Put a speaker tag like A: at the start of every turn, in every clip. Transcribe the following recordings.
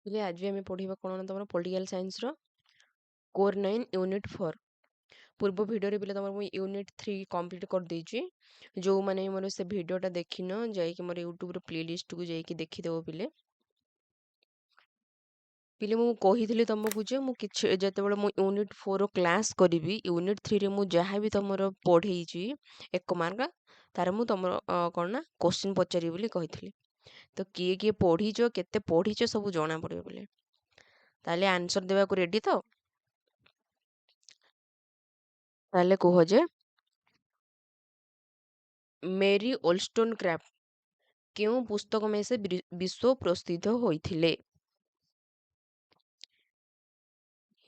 A: ହେଲେ ଆଜି ଆମେ ପଢ଼ିବା କ'ଣ ନା ତମର ପଲିଟିକାଲ ସାଇନ୍ସର କୋର୍ 9 ୟୁନିଟ୍ 4। ପୂର୍ବ ଭିଡ଼ିଓରେ ପିଲା ତମର ମୁଁ ୟୁନିଟ୍ 3 କମ୍ପ୍ଲିଟ୍ କରିଦେଇଛି। ଯେଉଁମାନେ ମୋର ସେ ଭିଡ଼ିଓଟା ଦେଖିନ ଯାଇକି ମୋର ୟୁଟ୍ୟୁବ୍ର ପ୍ଲେଲିଷ୍ଟକୁ ଯାଇକି ଦେଖିଦେବ ପିଲେ। ପିଲେ ମୁଁ କହିଥିଲି ତମକୁ ଯେ ମୁଁ କିଛି ଯେତେବେଳେ ମୁଁ ୟୁନିଟ୍ 4ର କ୍ଲାସ୍ କରିବି ୟୁନିଟ୍ 3ରେ ମୁଁ ଯାହା ବି ତମର ପଢ଼େଇଛି 1 ମାର୍କ ତାର ମୁଁ ତମର କ'ଣ ନା କୋଶ୍ଚିନ୍ ପଚାରିବି ବୋଲି କହିଥିଲି। ତ କିଏ କିଏ ପଢ଼ିଛ କେତେ ପଢ଼ିଛ ସବୁ ଜଣା ପଡ଼ିବ ପିଲେ। ତାହେଲେ ଆନ୍ସର ଦେବାକୁ ରେଡ଼ି ତ? ତାହେଲେ କୁହ ଯେ ମେରୀ ଓଲ୍ଷ୍ଟୋନକ୍ରାଫ୍ଟ କେଉଁ ପୁସ୍ତକ ପାଇଁ ସେ ବିଶ୍ୱ ପ୍ରସିଦ୍ଧ ହୋଇଥିଲେ?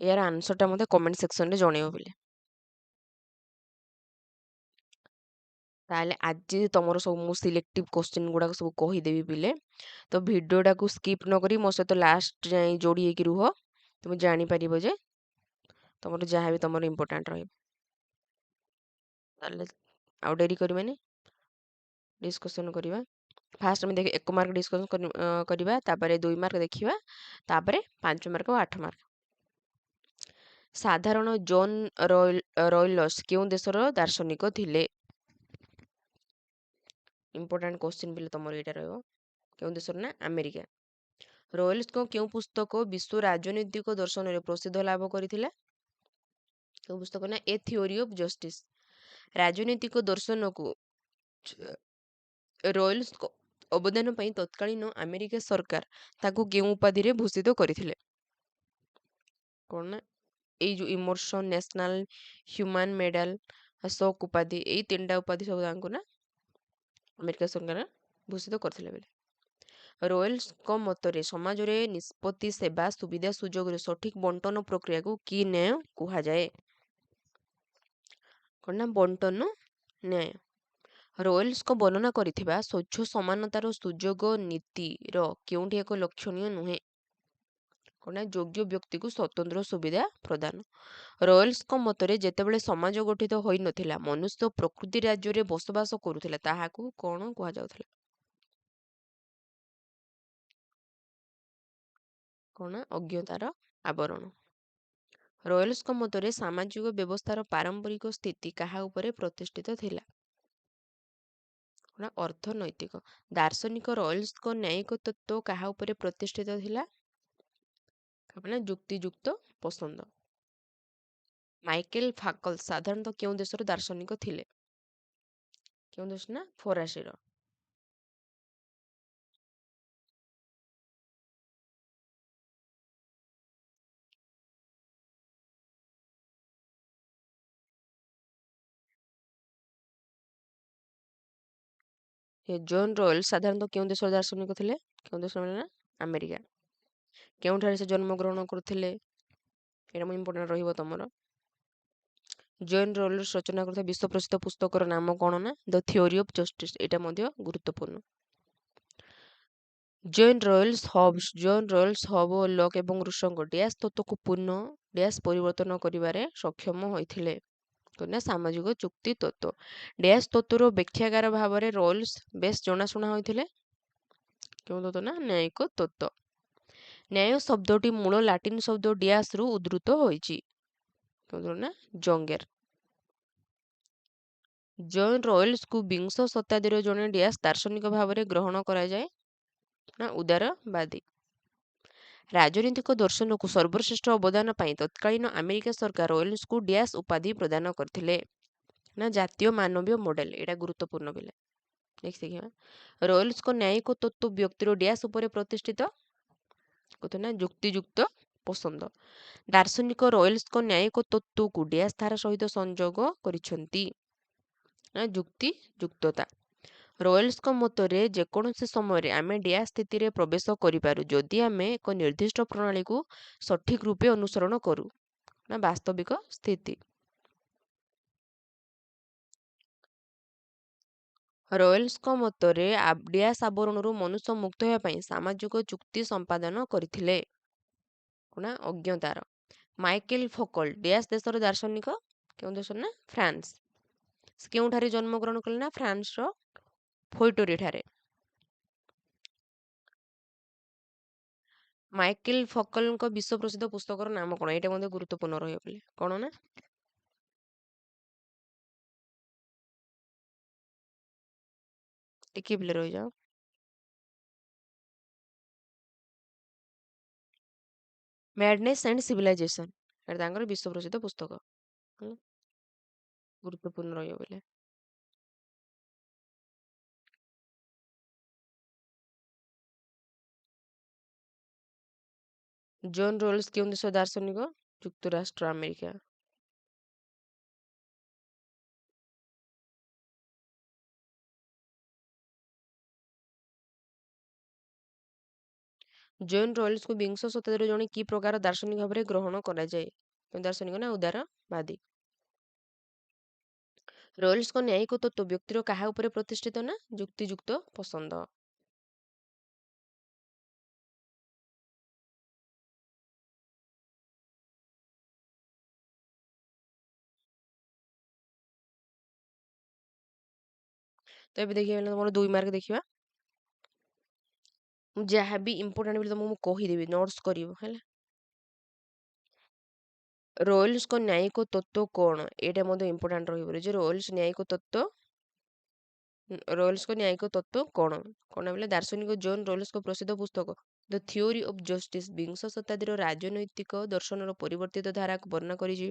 A: ଏହାର ଆନ୍ସରଟା ମୋତେ କମେଣ୍ଟ ସେକ୍ସନରେ ଜଣେଇବ ପିଲେ। ତାହେଲେ ଆଜି ତମର ସବୁ ମୁଁ ସିଲେକ୍ଟିଭ୍ କୋଶ୍ଚିନ୍ ଗୁଡ଼ାକ ସବୁ କହିଦେବି ପିଲେ। ତ ଭିଡ଼ିଓଟାକୁ ସ୍କିପ୍ ନ କରି ମୋ ସହିତ ଲାଷ୍ଟ ଯାଏଁ ଯୋଡ଼ି ହେଇକି ରୁହ। ତୁମେ ଜାଣିପାରିବ ଯେ ତମର ଯାହା ବି ତମର ଇମ୍ପୋର୍ଟାଣ୍ଟ ରହିବ। ତାହେଲେ ଆଉ ଡେରି କରିବାନି, ଡିସ୍କସନ୍ କରିବା। ଫାଷ୍ଟ ଆମେ ଦେଖ 1 ମାର୍କ ଡିସ୍କସନ୍ କରିବା, ତାପରେ 2 ମାର୍କ ଦେଖିବା, ତାପରେ 5 ମାର୍କ ଓ 8 ମାର୍କ। ସାଧାରଣ ଜୋନ୍ ରୟଲସ୍ କେଉଁ ଦେଶର ଦାର୍ଶନିକ ଥିଲେ? ଇମ୍ପୋର୍ଟାଣ୍ଟ କୋଶ୍ଚିନ୍ ପିଲେ ତମର ଏଇଟା ରହିବ। କେଉଁ ଦେଶର ନା ଆମେରିକା। ରୟଲସ୍ଙ୍କ କେଉଁ ପୁସ୍ତକ ବିଶ୍ୱ ରାଜନୈତିକ ଦର୍ଶନରେ ପ୍ରସିଦ୍ଧ ଲାଭ କରିଥିଲା? କେଉଁ ପୁସ୍ତକ ନା ଏ ଥିଓରି ଅଫ୍ ଜଷ୍ଟିସ୍। ରାଜନୈତିକ ଦର୍ଶନକୁ ରୟଲସ୍ଙ୍କ ଅବଦାନ ପାଇଁ ତତ୍କାଳୀନ ଆମେରିକା ସରକାର ତାଙ୍କୁ କେଉଁ ଉପାଧିରେ ଭୂଷିତ କରିଥିଲେ? କ'ଣ ନା ଏଇ ଯେଉଁ ଇମର୍ସନ୍ ନ୍ୟାସନାଲ୍ ହ୍ୟୁମାନ୍ ମେଡାଲ ଶୋକ୍ ଉପାଧି, ଏଇ 3ଟା ଉପାଧି ସବୁ ତାଙ୍କୁ ନା ଆମେରିକା ସରକାର ଭୂଷିତ କରିଥିଲେ ବୋଲି। ରୟଲସ୍ଙ୍କ ମତରେ ସମାଜରେ ନିଷ୍ପତ୍ତି ସେବା ସୁବିଧା ସୁଯୋଗର ସଠିକ୍ ବଣ୍ଟନ ପ୍ରକ୍ରିୟାକୁ କି ନ୍ୟାୟ କୁହାଯାଏ? କ'ଣ ନା ବଣ୍ଟନ ନ୍ୟାୟ। ରୟଲସ୍ଙ୍କ ବର୍ଣ୍ଣନା କରିଥିବା ସ୍ୱଚ୍ଛ ସମାନତାର ସୁଯୋଗ ନୀତିର କେଉଁଠି ଏକ ଲକ୍ଷଣୀୟ ନୁହେଁ? କ'ଣ ନା ଯୋଗ୍ୟ ବ୍ୟକ୍ତିକୁ ସ୍ୱତନ୍ତ୍ର ସୁବିଧା ପ୍ରଦାନ। ରୟଲସ୍ଙ୍କ ମତରେ ଯେତେବେଳେ ସମାଜ ଗଠିତ ହୋଇନଥିଲା ମନୁଷ୍ୟ ପ୍ରକୃତି ରାଜ୍ୟରେ ବସବାସ କରୁଥିଲା ତାହାକୁ କ'ଣ କୁହାଯାଉଥିଲା? କ'ଣ ନା ଅଜ୍ଞତାର ଆବରଣ। ରୟଲସ୍ଙ୍କ ମତରେ ସାମାଜିକ ବ୍ୟବସ୍ଥାର ପାରମ୍ପରିକ ସ୍ଥିତି କାହା ଉପରେ ପ୍ରତିଷ୍ଠିତ ଥିଲା? ନା ଅର୍ଥନୈତିକ। ଦାର୍ଶନିକ ରୟଲସ୍ଙ୍କ ନ୍ୟାୟିକ ତତ୍ତ୍ୱ କାହା ଉପରେ ପ୍ରତିଷ୍ଠିତ ଥିଲା? ନା ଯୁକ୍ତିଯୁକ୍ତ ପସନ୍ଦ। ମାଇକେଲ ଫାକଲ୍ ସାଧାରଣତଃ କେଉଁ ଦେଶର ଦାର୍ଶନିକ ଥିଲେ? କେଉଁ ଦେଶ ନା ଫରାସୀର। ଜୋନ୍ ରୟଲ ସାଧାରଣତଃ କେଉଁ ଦେଶର ଦାର୍ଶନିକ ଥିଲେ? କେଉଁ ଦେଶର ନା ଆମେରିକା। କେଉଁଠାରେ ସେ ଜନ୍ମଗ୍ରହଣ କରୁଥିଲେ? ଏଇଟା ମୁଁ ଇମ୍ପୋର୍ଟାଣ୍ଟ ରହିବ ତମର। ଜୋନ୍ ରୟଲସ୍ ରଚନା କରୁଥିବା ବିଶ୍ୱ ପ୍ରସିଦ୍ଧ ପୁସ୍ତକର ନାମ କ'ଣ ନା ଦ ଥିଓରି ଅଫ୍ ଜଷ୍ଟିସ୍। ଏଇଟା ମଧ୍ୟ ଗୁରୁତ୍ୱପୂର୍ଣ୍ଣ। ଜୋନ୍ ରୟଲ୍ସ ହବ୍ ଓ ଲକ୍ ଏବଂ ରୁଷଙ୍କ ଡ୍ୟାସ୍ ତତ୍ତ୍ୱକୁ ପୂର୍ଣ୍ଣ ଡ୍ୟାସ୍ ପରିବର୍ତ୍ତନ କରିବାରେ ସକ୍ଷମ ହୋଇଥିଲେ? ନା ସାମାଜିକ ଚୁକ୍ତି ତତ୍ତ୍ୱ। ଡ୍ୟାସ୍ ତତ୍ତ୍ୱର ବ୍ୟାଖ୍ୟାକାର ଭାବରେ ରୟଲ୍ସ ବେଶ୍ ଜଣାଶୁଣା ହୋଇଥିଲେ? କେଉଁ ତତ୍ତ୍ୱ ନା ନ୍ୟାୟିକ ତତ୍ତ୍ୱ। ନ୍ୟାୟ ଶବ୍ଦଟି ମୂଳ ଲାଟିନ୍ ଶବ୍ଦ ଡ୍ୟାସ୍ରୁ ଉଦ୍ଧୃତ ହୋଇଛି? କେଉଁ ନା ଜଙ୍ଗେର। ଜୋନ୍ ରୟଲ୍ସକୁ ବିଂଶ ଶତାବ୍ଦୀର ଜଣେ ଡ୍ୟାସ୍ ଦାର୍ଶନିକ ଭାବରେ ଗ୍ରହଣ କରାଯାଏ? ନା ଉଦାରବାଦୀ। ରାଜନୈତିକ ଦର୍ଶନକୁ ସର୍ବଶ୍ରେଷ୍ଠ ଅବଦାନ ପାଇଁ ତତ୍କାଳୀନ ଆମେରିକା ସରକାର ରୟଲ୍ସକୁ ଡ୍ୟାସ୍ ଉପାଧି ପ୍ରଦାନ କରିଥିଲେ? ନା ଜାତୀୟ ମାନବୀୟ ମଡେଲ। ଏଇଟା ଗୁରୁତ୍ୱପୂର୍ଣ୍ଣ ପିଲା। ନେକ୍ସଟ ଦେଖିବା। ରୟଲ୍ସଙ୍କ ନ୍ୟାୟିକ ତତ୍ତ୍ୱ ବ୍ୟକ୍ତିର ଡ୍ୟାସ୍ ଉପରେ ପ୍ରତିଷ୍ଠିତ? ନା ଯୁକ୍ତିଯୁକ୍ତ ପସନ୍ଦ। ଦାର୍ଶନିକ ରୟଲ୍ସଙ୍କ ନ୍ୟାୟିକ ତତ୍ତ୍ୱକୁ ଡ୍ୟାସ୍ ଧାରା ସହିତ ସଂଯୋଗ କରିଛନ୍ତି? ନା ଯୁକ୍ତିଯୁକ୍ତତା। ରୟଲ୍ସଙ୍କ ମତରେ ଯେକୌଣସି ସମୟରେ ଆମେ ଡ୍ୟାସ୍ ସ୍ଥିତିରେ ପ୍ରବେଶ କରିପାରୁ ଯଦି ଆମେ ଏକ ନିର୍ଦ୍ଦିଷ୍ଟ ପ୍ରଣାଳୀକୁ ସଠିକ୍ ରୂପେ ଅନୁସରଣ କରୁ? ନା ବାସ୍ତବିକ ସ୍ଥିତି। ରୟଲ୍ସଙ୍କ ମତରେ ଡ୍ୟାସ୍ ଆବରଣରୁ ମନୁଷ୍ୟ ମୁକ୍ତ ହେବା ପାଇଁ ସାମାଜିକ ଚୁକ୍ତି ସମ୍ପାଦନ କରିଥିଲେ? ନା ଅଜ୍ଞତାର। ମାଇକେଲ ଫକଲ୍ ଡ୍ୟାସ୍ ଦେଶର ଦାର୍ଶନିକ? କେଉଁ ଦେଶର ନା ଫ୍ରାନ୍ସ। ସେ କେଉଁଠାରେ ଜନ୍ମଗ୍ରହଣ କଲେ? ନା ଫ୍ରାନ୍ସର ଫୋଇଟୋରୀ ଠାରେ। ମାଇକେଲ ଫକଲଙ୍କ ବିଶ୍ୱ ପ୍ରସିଦ୍ଧ ପୁସ୍ତକର ନାମ କଣ? ଏଇଟା ମଧ୍ୟ ଗୁରୁତ୍ୱପୂର୍ଣ୍ଣ ରହିବ ବୋଲି କଣ ନା? ଟିକେ ପିଲେ ରହିଯାଅ। ମ୍ୟାଡନେସ୍ ଆଣ୍ଡ ସିଭିଲାଇଜେସନ, ଏଟା ତାଙ୍କର ବିଶ୍ୱ ପ୍ରସିଦ୍ଧ ପୁସ୍ତକ। ହେଲା, ଗୁରୁତ୍ୱପୂର୍ଣ୍ଣ ରହିବ ବୋଲି। ଜୋନ୍ ରୋଲ୍ସ କେଉଁ ଦେଶ ଦାର୍ଶନିକ? ଯୁକ୍ତରାଷ୍ଟ୍ର ଆମେରିକା। ଜୋନ୍ ରୋଲ୍ସଙ୍କୁ ବିଂଶ ଶତାବ୍ଦୀର ଜଣେ କି ପ୍ରକାର ଦାର୍ଶନିକ ଭାବରେ ଗ୍ରହଣ କରାଯାଏ? କେଉଁ ଦାର୍ଶନିକ ନା ଉଦାରବାଦୀ। ରୋଲ୍ସଙ୍କ ନ୍ୟାୟିକ ତତ୍ତ୍ୱ ବ୍ୟକ୍ତିର କାହା ଉପରେ ପ୍ରତିଷ୍ଠିତ ନା ଯୁକ୍ତିଯୁକ୍ତ ପସନ୍ଦ। ତ ଏବେ ଦେଖିବା ତମର 2 ମାର୍କ ଦେଖିବା। ମୁଁ ଯାହା ବି ଇମ୍ପୋର୍ଟାଣ୍ଟ ବୋଲି ତମକୁ ମୁଁ କହିଦେବି, ନୋଟ୍ସ କରିବ ହେଲା। ରୋଲ୍ସଙ୍କ ନ୍ୟାୟିକ ତତ୍ତ୍ୱ କଣ? ଏଇଟା ମଧ୍ୟ ଇମ୍ପୋର୍ଟାଣ୍ଟ ରହିବ ଯେ ରୋଲ୍ସ ନ୍ୟାୟିକ ତତ୍ତ୍ୱ ରୋଲ୍ସଙ୍କ ନ୍ୟାୟିକ ତତ୍ତ୍ୱ କଣ? କଣ ବୋଲେ ଦାର୍ଶନିକ ଜୋନ୍ ରୋଲ୍ସଙ୍କ ପ୍ରସିଦ୍ଧ ପୁସ୍ତକ ଦ ଥିଓରି ଅଫ୍ ଜଷ୍ଟିସ୍ ବିଂଶ ଶତାବ୍ଦୀର ରାଜନୈତିକ ଦର୍ଶନର ପରିବର୍ତ୍ତିତ ଧାରାକୁ ବର୍ଣ୍ଣନା କରିଛି।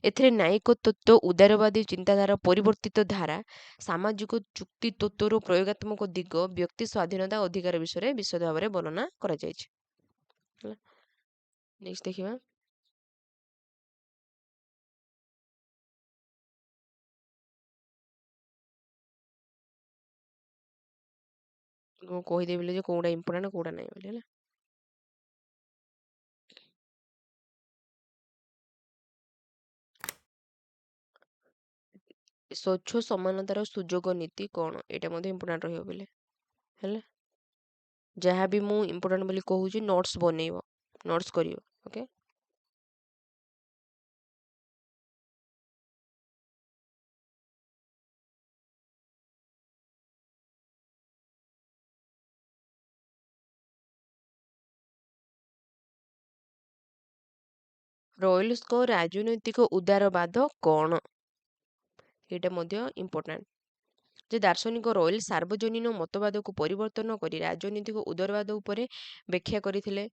A: ଏଥିରେ ନ୍ୟାୟିକ ତତ୍ତ୍ୱ, ଉଦାରବାଦୀ ଚିନ୍ତାଧାରା, ପରିବର୍ତ୍ତିତ ଧାରା, ସାମାଜିକ ଯୁକ୍ତି ତତ୍ତ୍ୱର ପ୍ରୟୋଗାତ୍ମକ ଦିଗ, ବ୍ୟକ୍ତି ସ୍ୱାଧୀନତା ଅଧିକାର ବିଷୟରେ ବିଶଦ ଭାବରେ ବର୍ଣ୍ଣନା କରାଯାଇଛି। ହେଲା, ନେକ୍ସଟ ଦେଖିବା। ମୁଁ କହିଦେବି ଯେ କୋଉଟା ଇମ୍ପୋର୍ଟାଣ୍ଟ କୋଉଟା ନାହିଁ ବୋଲି ହେଲା। ସ୍ୱଚ୍ଛ ସମାନତାର ସୁଯୋଗ ନୀତି କଣ? ଏଇଟା ମଧ୍ୟ ଇମ୍ପୋର୍ଟାଣ୍ଟ ରହିବ ବୋଲି ହେଲା। ଯାହା ବି ମୁଁ ଇମ୍ପୋର୍ଟାଣ୍ଟ ବୋଲି କହୁଛି ନୋଟ୍ସ ବନେଇବ, ନୋଟ୍ସ କରିବ। ଓକେ, ରୋଏଲ୍ସଙ୍କ ରାଜନୈତିକ ଉଦାରବାଦ କଣ? ଏଇଟା ମଧ୍ୟ ଇମ୍ପୋର୍ଟାଣ୍ଟ ଯେ ଦାର୍ଶନିକ ରୋଏଲ ସାର୍ବଜନୀନ ମତବାଦକୁ ପରିବର୍ତ୍ତନ କରି ରାଜନୈତିକ ଉଦାରବାଦ ଉପରେ ବ୍ୟାଖ୍ୟା କରିଥିଲେ।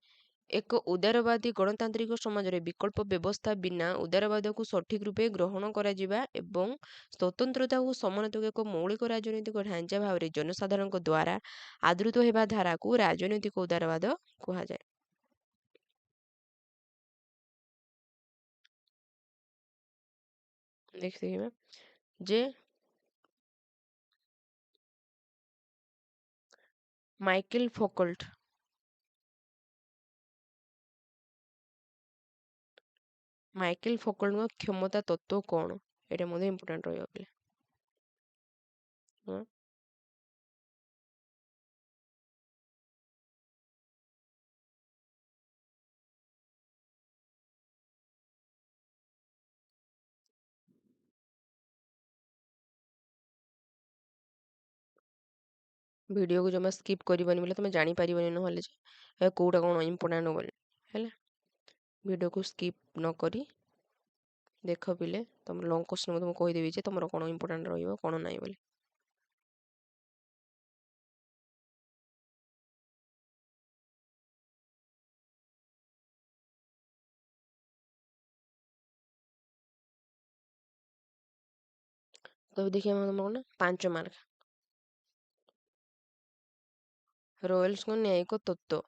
A: ଏକ ଉଦାରବାଦୀ ଗଣତାନ୍ତ୍ରିକ ସମାଜରେ ବିକଳ୍ପ ବ୍ୟବସ୍ଥା ବିନା ଉଦାରବାଦକୁ ସଠିକ ରୂପେ ଗ୍ରହଣ କରାଯିବା ଏବଂ ସ୍ୱତନ୍ତ୍ରତା ଓ ସମାନତାକୁ ଏକ ମୌଳିକ ରାଜନୈତିକ ଢାଞ୍ଚା ଭାବରେ ଜନସାଧାରଣଙ୍କ ଦ୍ୱାରା ଆଦୃତ ହେବା ଧାରାକୁ ରାଜନୈତିକ ଉଦାରବାଦ କୁହାଯାଏ। ଦେଖିବା ଯେ ମାଇକେଲ ଫୋକଲ୍ଟ ମାଇକେଲ ଫୋକଲ୍ଟଙ୍କ କ୍ଷମତା ତତ୍ତ୍ୱ କଣ? ଏଇଟା ମଧ୍ୟ ଇମ୍ପୋର୍ଟାଣ୍ଟ ରହିବ ବୋଲି। ହଁ, ଭିଡ଼ିଓକୁ ଜମା ସ୍କିପ୍ କରିବନି ବୋଲେ ତମେ ଜାଣିପାରିବନି ନହେଲେ ଯେ କୋଉଟା କଣ ଇମ୍ପୋର୍ଟାଣ୍ଟ ବୋଲି ହେଲା। ଭିଡ଼ିଓକୁ ସ୍କିପ୍ ନ କରି ଦେଖ ପିଲେ, ତମର ଲଙ୍ଗ କୋଶ୍ଚିନ୍ ମୁଁ ତୁମକୁ କହିଦେବି ଯେ ତମର କଣ ଇମ୍ପୋର୍ଟାଣ୍ଟ ରହିବ କଣ ନାହିଁ ବୋଲି। ତ ଦେଖିବା ତମର କଣ 5 ମାର୍କ। ରୋଏଲ୍ସଙ୍କ ନ୍ୟାୟିକ ତତ୍ତ୍ୱ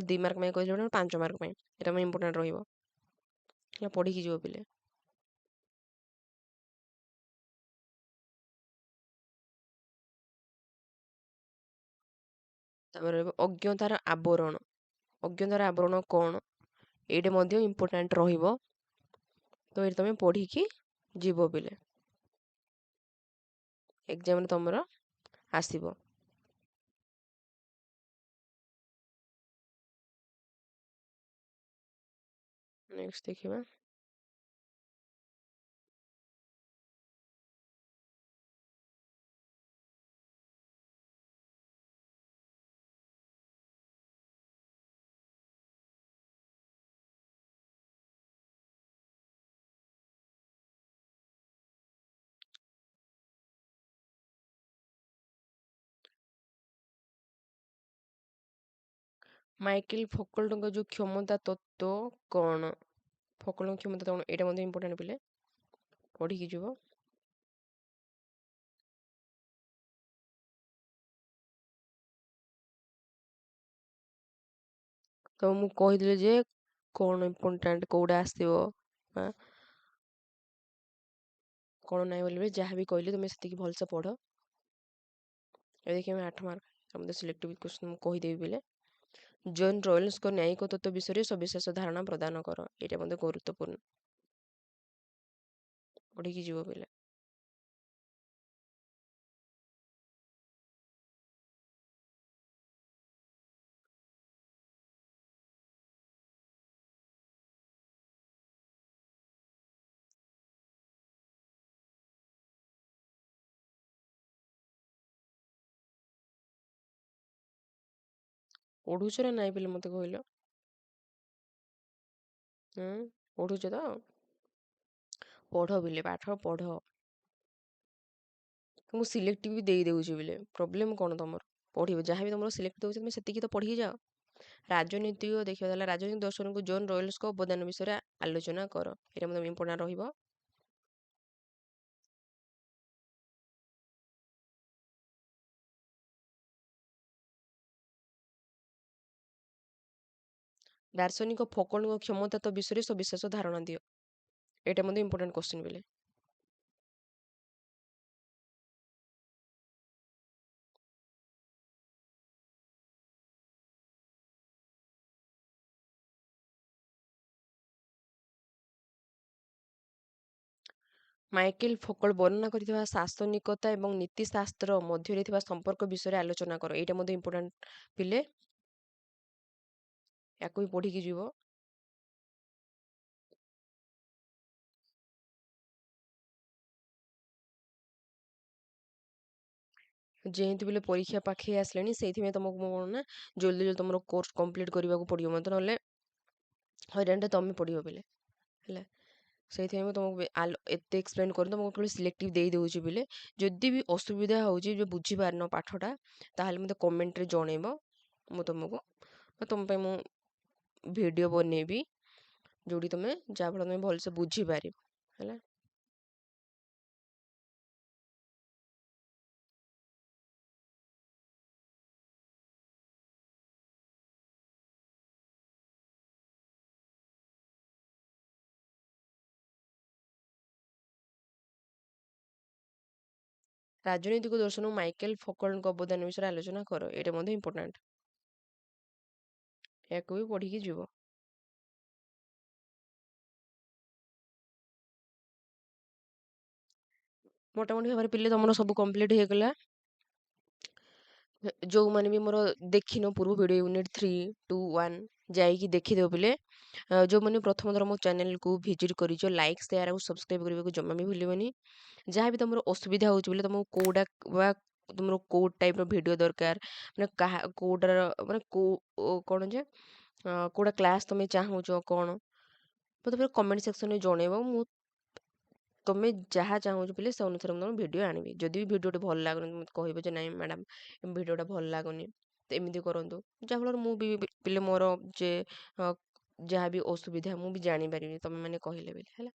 A: 2 ମାର୍କ ପାଇଁ କହିଲେ 5 ମାର୍କ ପାଇଁ ଏଟା ମୋର ଇମ୍ପୋର୍ଟାଣ୍ଟ ରହିବ ହେଲା, ପଢ଼ିକି ଯିବ ପିଲେ। ତାପରେ ରହିବ ଅଜ୍ଞତାର ଆବରଣ। ଅଜ୍ଞତାର ଆବରଣ କଣ? ଏଇଟା ମଧ୍ୟ ଇମ୍ପୋର୍ଟାଣ୍ଟ ରହିବ, ତ ଏଇଟା ତମେ ପଢ଼ିକି ଯିବ ପିଲେ, ଏକ୍ଜାମରେ ତମର ଆସିବ। ନେକ୍ସଟ ଦେଖିବା। ମାଇକେଲ ଫୋକଲ୍ଟଙ୍କ ଯୋଉ କ୍ଷମତା ତତ୍ତ୍ୱ କ'ଣ? ଫୋକଲ୍ଟଙ୍କ କ୍ଷମତା କ'ଣ ଏଇଟା ମଧ୍ୟ ଇମ୍ପୋର୍ଟାଣ୍ଟ ପିଲେ ପଢ଼ିକି ଯିବ। ତ ମୁଁ କହିଥିଲି ଯେ କ'ଣ ଇମ୍ପୋର୍ଟାଣ୍ଟ କୋଉଟା ଆସିବ କ'ଣ ନାହିଁ ବୋଲି ଯାହା ବି କହିଲି ତୁମେ ସେତିକି ଭଲସେ ପଢ଼। ଏବେ ଦେଖିବା 8 ମାର୍କ ମୋତେ ସିଲେକ୍ଟିଭ୍ କ୍ୱେଶ୍ଚନ୍ ମୁଁ କହିଦେବି ପିଲେ। ଜନ୍ ରଏଲ୍ସଙ୍କ ନ୍ୟାୟିକ ତତ୍ତ୍ୱ ବିଷୟରେ ସବିଶେଷ ଧାରଣା ପ୍ରଦାନ କର। ଏଇଟା ମଧ୍ୟ ଗୁରୁତ୍ୱପୂର୍ଣ୍ଣ ପଢ଼ିକି ଯିବ ପିଲେ। ପଢ଼ୁଛ ନା ନାଇଁ ପିଲେ ମୋତେ କହିଲ? ପଢ଼ୁଛ ତ? ପଢ଼ ପିଲେ ପାଠ ପଢ଼। ମୁଁ ସିଲେକ୍ଟିଭ୍ ବି ଦେଇଦେଉଛି ପିଲେ ପ୍ରୋବ୍ଲେମ୍ କ'ଣ ତମର? ପଢ଼ିବ ଯାହା ବି ତମର ସିଲେକ୍ଟ ଦେଉଛି ତୁମେ ସେତିକି ତ ପଢ଼ିକି ଯାଅ। ରାଜନୀତିକ ଦେଖିବା ତାହେଲେ ରାଜନୀତି ଦର୍ଶନକୁ ଜନ୍ ରଏଲ୍ସଙ୍କ ଅବଦାନ ବିଷୟରେ ଆଲୋଚନା କର। ଏଇଟା ମଧ୍ୟ ଇମ୍ପୋର୍ଟାଣ୍ଟ ରହିବ। ଦାର୍ଶନିକ ଫୋକଲ୍ଟଙ୍କ କ୍ଷମତା ତ ବିଷୟରେ ସବିଶେଷ ଧାରଣା ଦିଅ। ଏଇଟା ମଧ୍ୟ ଇମ୍ପୋର୍ଟାଣ୍ଟ କ୍ୱେଶ୍ଚନ୍ ପିଲେ। ମାଇକେଲ ଫୋକଲ୍ଟ ବର୍ଣ୍ଣନା କରିଥିବା ଶାସନିକତା ଏବଂ ନୀତିଶାସ୍ତ୍ର ମଧ୍ୟରେ ଥିବା ସମ୍ପର୍କ ବିଷୟରେ ଆଲୋଚନା କର। ଏଇଟା ମଧ୍ୟ ଇମ୍ପୋର୍ଟାଣ୍ଟ ପିଲେ। ୟାକୁ ବି ପଢ଼ିକି ଯିବ। ଯେହେତୁ ପିଲେ ପରୀକ୍ଷା ପାଖେଇ ଆସିଲାଣି ସେଇଥିପାଇଁ ତମକୁ ମୁଁ କ'ଣ ନା ଜଲ୍ଦି ଜଲ୍ଦି ତମର କୋର୍ସ କମ୍ପ୍ଲିଟ୍ କରିବାକୁ ପଡ଼ିବ ମୋତେ, ନହେଲେ ହଇରାଣଟା ତମେ ପଡ଼ିବ ପିଲେ ହେଲା। ସେଇଥିପାଇଁ ମୁଁ ତମକୁ ଏତେ ଏକ୍ସପ୍ଲେନ୍ କରି ତମକୁ ଖାଲି ସିଲେକ୍ଟିଭ୍ ଦେଇଦେଉଛି ପିଲେ। ଯଦି ବି ଅସୁବିଧା ହେଉଛି ଯେ ବୁଝିପାରିନ ପାଠଟା ତାହେଲେ ମୋତେ କମେଣ୍ଟରେ ଜଣେଇବ। ମୁଁ ତମକୁ ତମ ପାଇଁ ମୁଁ ଭିଡ଼ିଓ ବନେଇବି ଯେଉଁଠି ତମେ ଯାହାଫଳରେ ତମେ ଭଲସେ ବୁଝିପାରିବ ହେଲା। ରାଜନୈତିକ ଦର୍ଶନ ମାଇକେଲ ଫୋକଲ୍ଟଙ୍କ ଅବଦାନ ବିଷୟରେ ଆଲୋଚନା କର। ଏଇଟା ମଧ୍ୟ ଇମ୍ପୋର୍ଟାଣ୍ଟ। ୟାକୁ ବି ପଢ଼ିକି ଯିବ। ମୋଟାମୋଟି ଭାବରେ ପିଲେ ତମର ସବୁ କମ୍ପ୍ଲିଟ୍ ହେଇଗଲା। ଯେଉଁମାନେ ବି ମୋର ଦେଖିନ ପୂର୍ବ ଭିଡ଼ିଓ ୟୁନିଟ୍ 3, 2, 1 ଯାଇକି ଦେଖିଦେବ ପିଲେ। ଯେଉଁମାନେ ପ୍ରଥମ ଥର ମୋ ଚ୍ୟାନେଲକୁ ଭିଜିଟ୍ କରିଛ ଲାଇକ୍ ସେୟାର ଆଉ ସବସ୍କ୍ରାଇବ୍ କରିବାକୁ ଜମା ବି ଭୁଲିବନି। ଯାହା ବି ତମର ଅସୁବିଧା ହେଉଛି ବୋଲେ ତମକୁ କେଉଁଟା ବା ତୁମର କେଉଁ ଟାଇପ୍ର ଭିଡ଼ିଓ ଦରକାର, ମାନେ କେଉଁଟାର ମାନେ କ'ଣ ଯେ କେଉଁଟା କ୍ଲାସ୍ ତମେ ଚାହୁଁଛ କ'ଣ ମୋତେ ପୁରା କମେଣ୍ଟ ସେକ୍ସନରେ ଜଣେଇବ। ମୁଁ ତମେ ଯାହା ଚାହୁଁଛ ପିଲେ ସେ ଅନୁସାରେ ମୁଁ ତମ ଭିଡ଼ିଓ ଆଣିବି। ଯଦି ବି ଭିଡ଼ିଓଟି ଭଲ ଲାଗୁନି ମୋତେ କହିବ ଯେ ନାଇଁ ମ୍ୟାଡ଼ାମ୍ ଏ ଭିଡ଼ିଓଟା ଭଲ ଲାଗୁନି ତ ଏମିତି କରନ୍ତୁ, ଯାହାଫଳରେ ମୁଁ ବି ପିଲେ ମୋର ଯେ ଯାହା ବି ଅସୁବିଧା ମୁଁ ବି ଜାଣିପାରିବି ତମେ ମାନେ କହିଲେ ବୋଲି ହେଲା।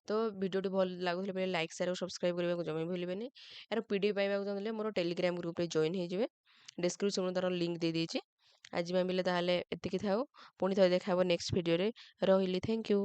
A: ତ ଭିଡ଼ିଓଟି ଭଲ ଲାଗୁଥିଲେ ପିଲେ ଲାଇକ୍ ସେୟାର ଆଉ ସବସ୍କ୍ରାଇବ୍ କରିବାକୁ ଜମା ବି ଭୁଲିବେନି। ଏହାର ପି ଡି ଏଫ୍ ପାଇବାକୁ ଚାହୁଁଥିଲେ ମୋର ଟେଲିଗ୍ରାମ ଗ୍ରୁପ୍ରେ ଜଏନ୍ ହେଇଯିବେ। ଡିସ୍କ୍ରିପ୍ସନ୍ରେ ତାର ଲିଙ୍କ୍ ଦେଇଦେଇଛି। ଆଜି ପାଇଁ ପିଲେ ତାହେଲେ ଏତିକି ଥାଉ। ପୁଣି ଥରେ ଦେଖା ହେବ ନେକ୍ସଟ ଭିଡ଼ିଓରେ। ରହିଲି, ଥ୍ୟାଙ୍କ ୟୁ।